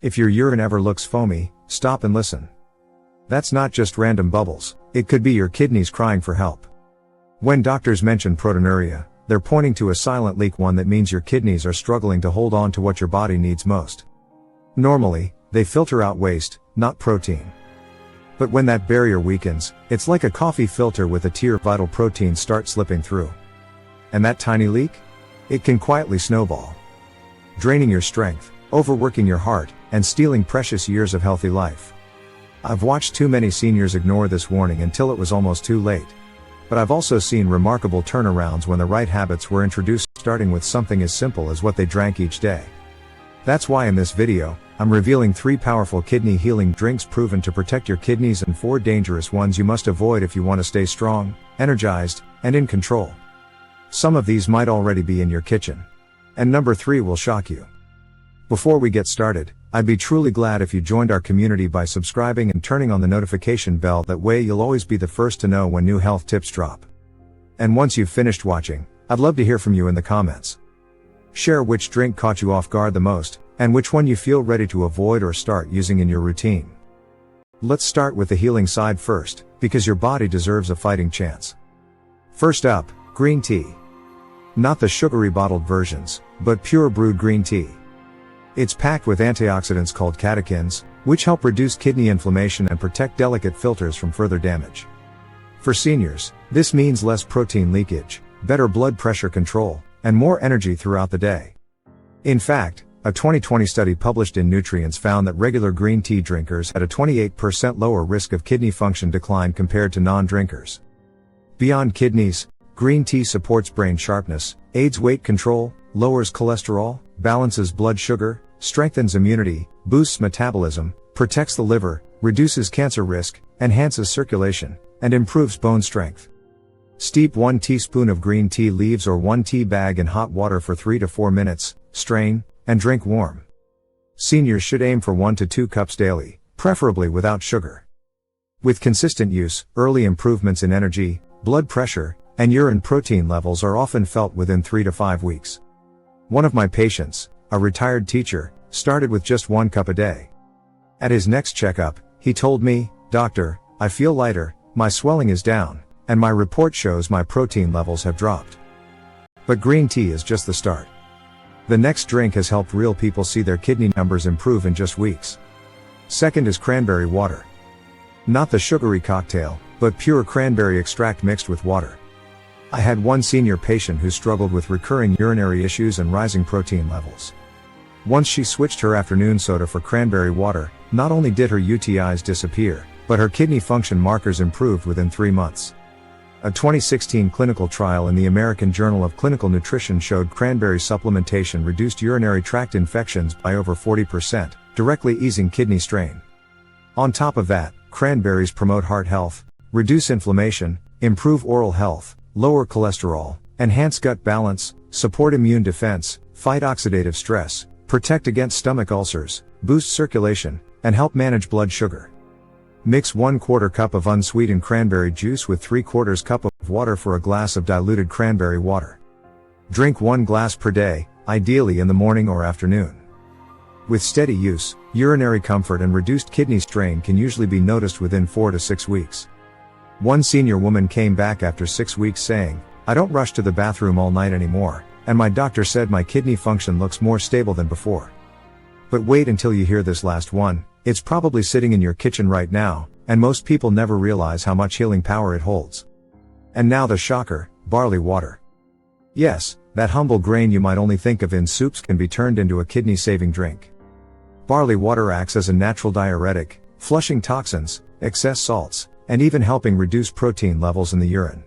If your urine ever looks foamy, stop and listen. That's not just random bubbles, it could be your kidneys crying for help. When doctors mention proteinuria, they're pointing to a silent leak, one that means your kidneys are struggling to hold on to what your body needs most. Normally, they filter out waste, not protein. But when that barrier weakens, it's like a coffee filter with a tear. Vital proteins start slipping through. And that tiny leak? It can quietly snowball, draining your strength, overworking your heart, and stealing precious years of healthy life. I've watched too many seniors ignore this warning until it was almost too late. But I've also seen remarkable turnarounds when the right habits were introduced, starting with something as simple as what they drank each day. That's why in this video, I'm revealing 3 powerful kidney healing drinks proven to protect your kidneys and 4 dangerous ones you must avoid if you want to stay strong, energized, and in control. Some of these might already be in your kitchen. And number 3 will shock you. Before we get started, I'd be truly glad if you joined our community by subscribing and turning on the notification bell. That way you'll always be the first to know when new health tips drop. And once you've finished watching, I'd love to hear from you in the comments. Share which drink caught you off guard the most, and which one you feel ready to avoid or start using in your routine. Let's start with the healing side first, because your body deserves a fighting chance. First up, green tea. Not the sugary bottled versions, but pure brewed green tea. It's packed with antioxidants called catechins, which help reduce kidney inflammation and protect delicate filters from further damage. For seniors, this means less protein leakage, better blood pressure control, and more energy throughout the day. In fact, a 2020 study published in Nutrients found that regular green tea drinkers had a 28% lower risk of kidney function decline compared to non-drinkers. Beyond kidneys, green tea supports brain sharpness, aids weight control, lowers cholesterol, balances blood sugar, strengthens immunity, boosts metabolism, protects the liver, reduces cancer risk, enhances circulation, and improves bone strength. Steep 1 teaspoon of green tea leaves or 1 tea bag in hot water for 3 to 4 minutes, strain, and drink warm. Seniors should aim for 1 to 2 cups daily, preferably without sugar. With consistent use, early improvements in energy, blood pressure, and urine protein levels are often felt within 3 to 5 weeks. One of my patients, a retired teacher, started with just 1 cup a day. At his next checkup, he told me, "Doctor, I feel lighter, my swelling is down, and my report shows my protein levels have dropped." But green tea is just the start. The next drink has helped real people see their kidney numbers improve in just weeks. Second is cranberry water. Not the sugary cocktail, but pure cranberry extract mixed with water. I had one senior patient who struggled with recurring urinary issues and rising protein levels. Once she switched her afternoon soda for cranberry water, not only did her UTIs disappear, but her kidney function markers improved within 3 months. A 2016 clinical trial in the American Journal of Clinical Nutrition showed cranberry supplementation reduced urinary tract infections by over 40%, directly easing kidney strain. On top of that, cranberries promote heart health, reduce inflammation, improve oral health, lower cholesterol, enhance gut balance, support immune defense, fight oxidative stress, protect against stomach ulcers, boost circulation, and help manage blood sugar. Mix 1/4 cup of unsweetened cranberry juice with 3/4 cup of water for a glass of diluted cranberry water. Drink 1 glass per day, ideally in the morning or afternoon. With steady use, urinary comfort and reduced kidney strain can usually be noticed within 4 to 6 weeks. One senior woman came back after 6 weeks saying, "I don't rush to the bathroom all night anymore, and my doctor said my kidney function looks more stable than before." But wait until you hear this last one, it's probably sitting in your kitchen right now, and most people never realize how much healing power it holds. And now the shocker, barley water. Yes, that humble grain you might only think of in soups can be turned into a kidney-saving drink. Barley water acts as a natural diuretic, flushing toxins, excess salts, and even helping reduce protein levels in the urine.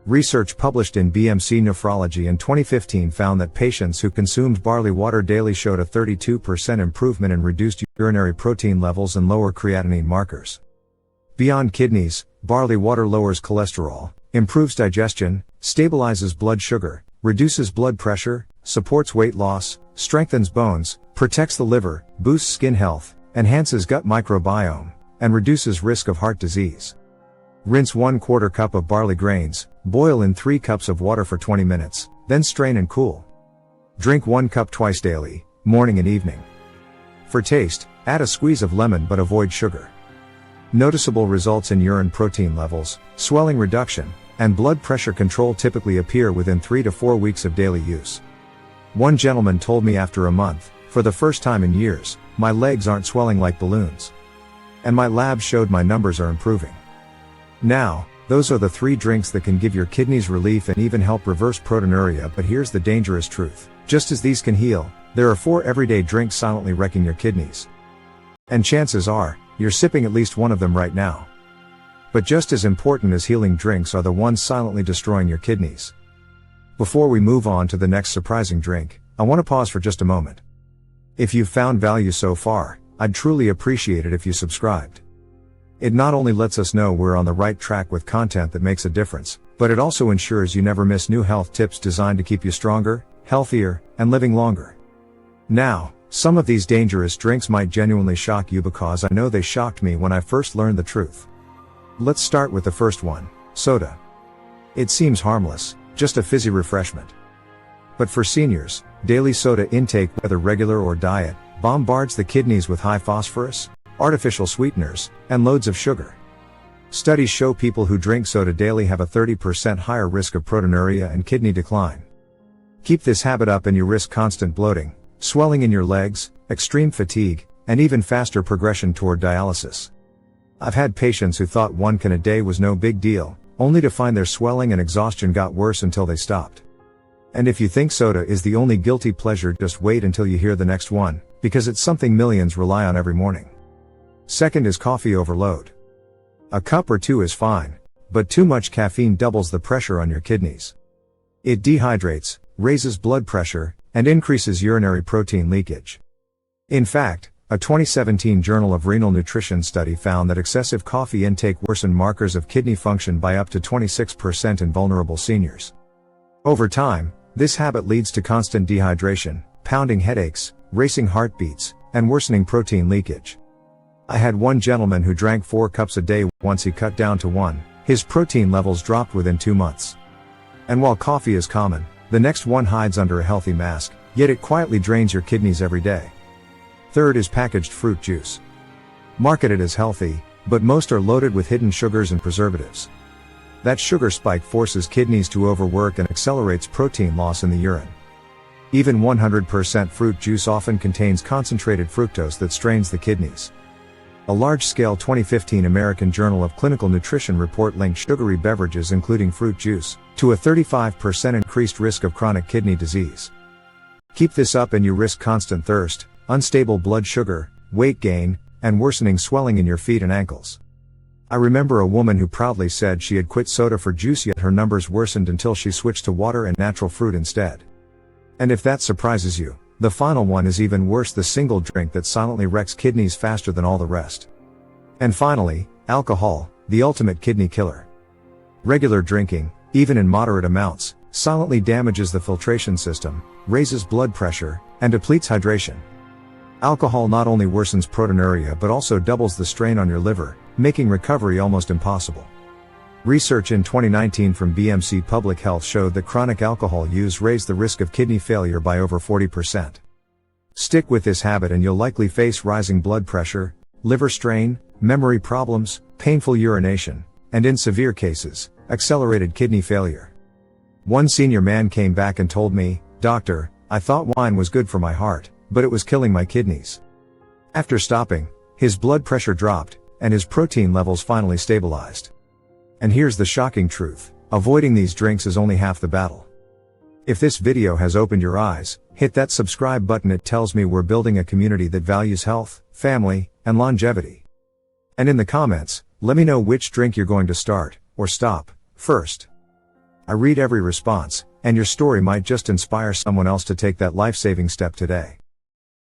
Research published in BMC Nephrology in 2015 found that patients who consumed barley water daily showed a 32% improvement in reduced urinary protein levels and lower creatinine markers. Beyond kidneys, barley water lowers cholesterol, improves digestion, stabilizes blood sugar, reduces blood pressure, supports weight loss, strengthens bones, protects the liver, boosts skin health, enhances gut microbiome, and reduces risk of heart disease. Rinse 1/4 cup of barley grains, boil in 3 cups of water for 20 minutes, then strain and cool. Drink 1 cup twice daily, morning and evening. For taste, add a squeeze of lemon but avoid sugar. Noticeable results in urine protein levels, swelling reduction, and blood pressure control typically appear within 3 to 4 weeks of daily use. One gentleman told me after a month, for the first time in years, my legs aren't swelling like balloons. And my lab showed my numbers are improving. Now, those are the 3 drinks that can give your kidneys relief and even help reverse proteinuria, but here's the dangerous truth. Just as these can heal, there are 4 everyday drinks silently wrecking your kidneys. And chances are, you're sipping at least one of them right now. But just as important as healing drinks are the ones silently destroying your kidneys. Before we move on to the next surprising drink, I want to pause for just a moment. If you've found value so far, I'd truly appreciate it if you subscribed. It not only lets us know we're on the right track with content that makes a difference, but it also ensures you never miss new health tips designed to keep you stronger, healthier, and living longer. Now, some of these dangerous drinks might genuinely shock you because I know they shocked me when I first learned the truth. Let's start with the first one, soda. It seems harmless, just a fizzy refreshment. But for seniors, daily soda intake, whether regular or diet, bombards the kidneys with high phosphorus, artificial sweeteners, and loads of sugar. Studies show people who drink soda daily have a 30% higher risk of proteinuria and kidney decline. Keep this habit up and you risk constant bloating, swelling in your legs, extreme fatigue, and even faster progression toward dialysis. I've had patients who thought 1 can a day was no big deal, only to find their swelling and exhaustion got worse until they stopped. And if you think soda is the only guilty pleasure, just wait until you hear the next one, because it's something millions rely on every morning. Second is coffee overload. A cup or 2 is fine, but too much caffeine doubles the pressure on your kidneys. It dehydrates, raises blood pressure, and increases urinary protein leakage. In fact, a 2017 Journal of Renal Nutrition study found that excessive coffee intake worsened markers of kidney function by up to 26% in vulnerable seniors. Over time, this habit leads to constant dehydration, pounding headaches, racing heartbeats, and worsening protein leakage. I had one gentleman who drank 4 cups a day. Once he cut down to 1, his protein levels dropped within 2 months. And while coffee is common, the next one hides under a healthy mask, yet it quietly drains your kidneys every day. Third is packaged fruit juice. Marketed as healthy, but most are loaded with hidden sugars and preservatives. That sugar spike forces kidneys to overwork and accelerates protein loss in the urine. Even 100% fruit juice often contains concentrated fructose that strains the kidneys. A large-scale 2015 American Journal of Clinical Nutrition report linked sugary beverages including fruit juice to a 35% increased risk of chronic kidney disease. Keep this up and you risk constant thirst, unstable blood sugar, weight gain, and worsening swelling in your feet and ankles. I remember a woman who proudly said she had quit soda for juice, yet her numbers worsened until she switched to water and natural fruit instead. And if that surprises you, the final one is even worse, the single drink that silently wrecks kidneys faster than all the rest. And finally, alcohol, the ultimate kidney killer. Regular drinking, even in moderate amounts, silently damages the filtration system, raises blood pressure, and depletes hydration. Alcohol not only worsens proteinuria but also doubles the strain on your liver, making recovery almost impossible. Research in 2019 from BMC Public Health showed that chronic alcohol use raised the risk of kidney failure by over 40%. Stick with this habit and you'll likely face rising blood pressure, liver strain, memory problems, painful urination, and in severe cases, accelerated kidney failure. One senior man came back and told me, "Doctor, I thought wine was good for my heart, but it was killing my kidneys." After stopping, his blood pressure dropped, and his protein levels finally stabilized. And here's the shocking truth: avoiding these drinks is only half the battle. If this video has opened your eyes, hit that subscribe button. It tells me we're building a community that values health, family, and longevity. And in the comments, let me know which drink you're going to start, or stop, first. I read every response, and your story might just inspire someone else to take that life-saving step today.